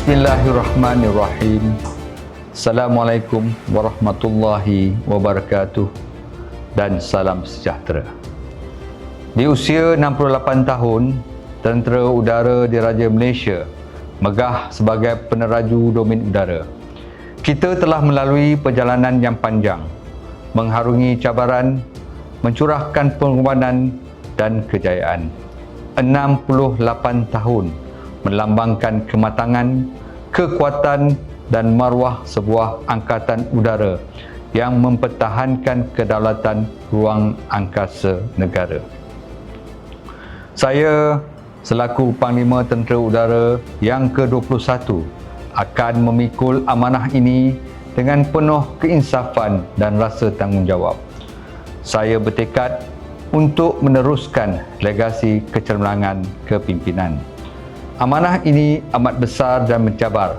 Bismillahirrahmanirrahim. Assalamualaikum warahmatullahi wabarakatuh dan salam sejahtera. Di usia 68 tahun, Tentera Udara Diraja Malaysia megah sebagai peneraju domen udara. Kita telah melalui perjalanan yang panjang, mengharungi cabaran, mencurahkan pengorbanan dan kejayaan. 68 tahun melambangkan kematangan, kekuatan dan maruah sebuah angkatan udara yang mempertahankan kedaulatan ruang angkasa negara. Saya selaku Panglima Tentera Udara yang ke-21 akan memikul amanah ini dengan penuh keinsafan dan rasa tanggungjawab. Saya bertekad untuk meneruskan legasi kecemerlangan kepimpinan. Amanah ini amat besar dan mencabar,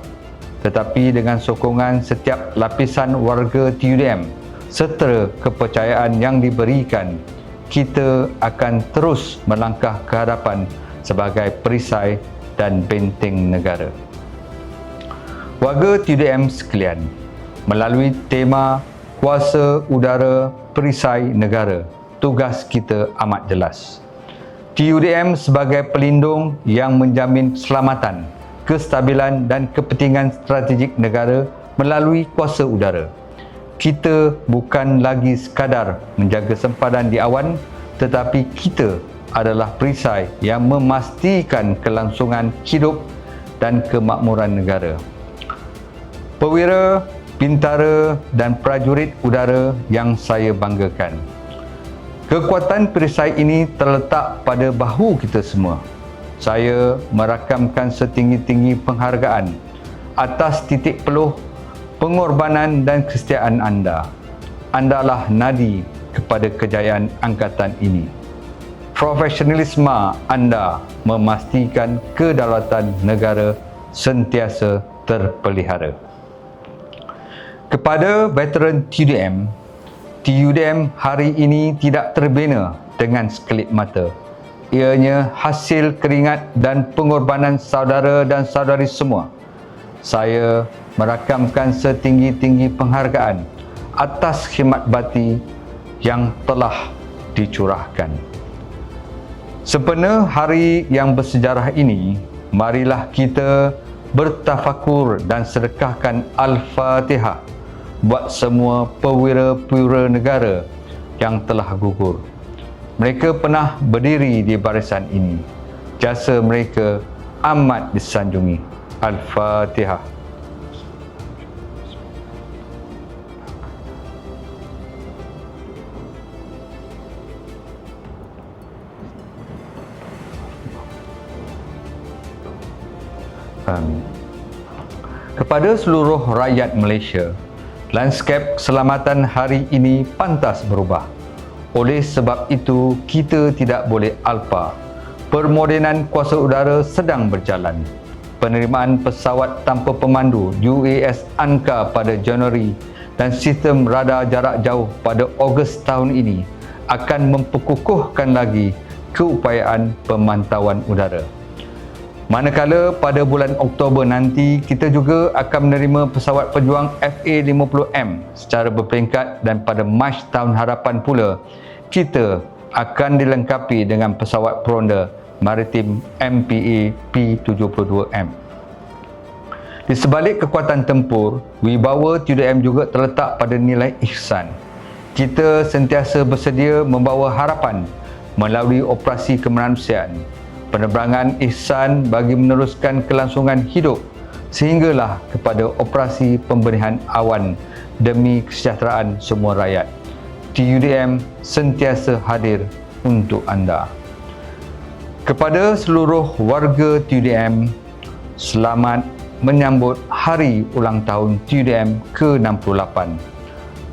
tetapi dengan sokongan setiap lapisan warga TUDM serta kepercayaan yang diberikan, kita akan terus melangkah ke hadapan sebagai perisai dan benteng negara. Warga TUDM sekalian, melalui tema Kuasa Udara Perisai Negara, tugas kita amat jelas. TUDM sebagai pelindung yang menjamin keselamatan, kestabilan dan kepentingan strategik negara melalui kuasa udara. Kita bukan lagi sekadar menjaga sempadan di awan, tetapi kita adalah perisai yang memastikan kelangsungan hidup dan kemakmuran negara. Perwira, bintara dan prajurit udara yang saya banggakan, kekuatan perisai ini terletak pada bahu kita semua. Saya merakamkan setinggi-tinggi penghargaan atas titik peluh, pengorbanan dan kesetiaan anda. Andalah nadi kepada kejayaan angkatan ini. Profesionalisme anda memastikan kedaulatan negara sentiasa terpelihara. Kepada veteran TUDM, TUDM hari ini tidak terbina dengan sekelip mata. Ianya hasil keringat dan pengorbanan saudara dan saudari semua. Saya merakamkan setinggi-tinggi penghargaan atas khidmat bakti yang telah dicurahkan. Sempena hari yang bersejarah ini, marilah kita bertafakur dan sedekahkan Al-Fatihah buat semua perwira-perwira negara yang telah gugur. Mereka pernah berdiri di barisan ini. Jasa mereka amat disanjungi. Al-Fatihah. Amin. Kepada seluruh rakyat Malaysia, lanskap keselamatan hari ini pantas berubah. Oleh sebab itu, kita tidak boleh alpa. Permodenan kuasa udara sedang berjalan. Penerimaan pesawat tanpa pemandu UAS Anka pada Januari dan sistem radar jarak jauh pada Ogos tahun ini akan memperkukuhkan lagi keupayaan pemantauan udara. Manakala pada bulan Oktober nanti, kita juga akan menerima pesawat pejuang FA-50M secara berperingkat, dan pada Mac tahun hadapan pula, kita akan dilengkapi dengan pesawat peronda maritim MPA P-72M. Di sebalik kekuatan tempur, wibawa TUDM juga terletak pada nilai ihsan. Kita sentiasa bersedia membawa harapan melalui operasi kemanusiaan, penerbangan ihsan bagi meneruskan kelangsungan hidup sehinggalah kepada operasi pembenihan awan demi kesejahteraan semua rakyat. TUDM sentiasa hadir untuk anda. Kepada seluruh warga TUDM, selamat menyambut hari ulang tahun TUDM ke-68.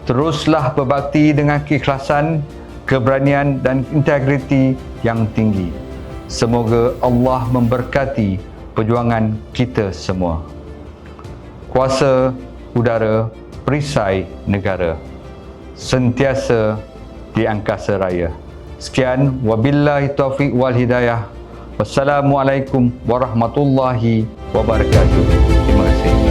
Teruslah berbakti dengan keikhlasan, keberanian dan integriti yang tinggi. Semoga Allah memberkati perjuangan kita semua. Kuasa udara perisai negara sentiasa di angkasa raya. Sekian, wabillahi taufiq wal hidayah. Wassalamualaikum warahmatullahi wabarakatuh. wabarakatuh. Terima kasih.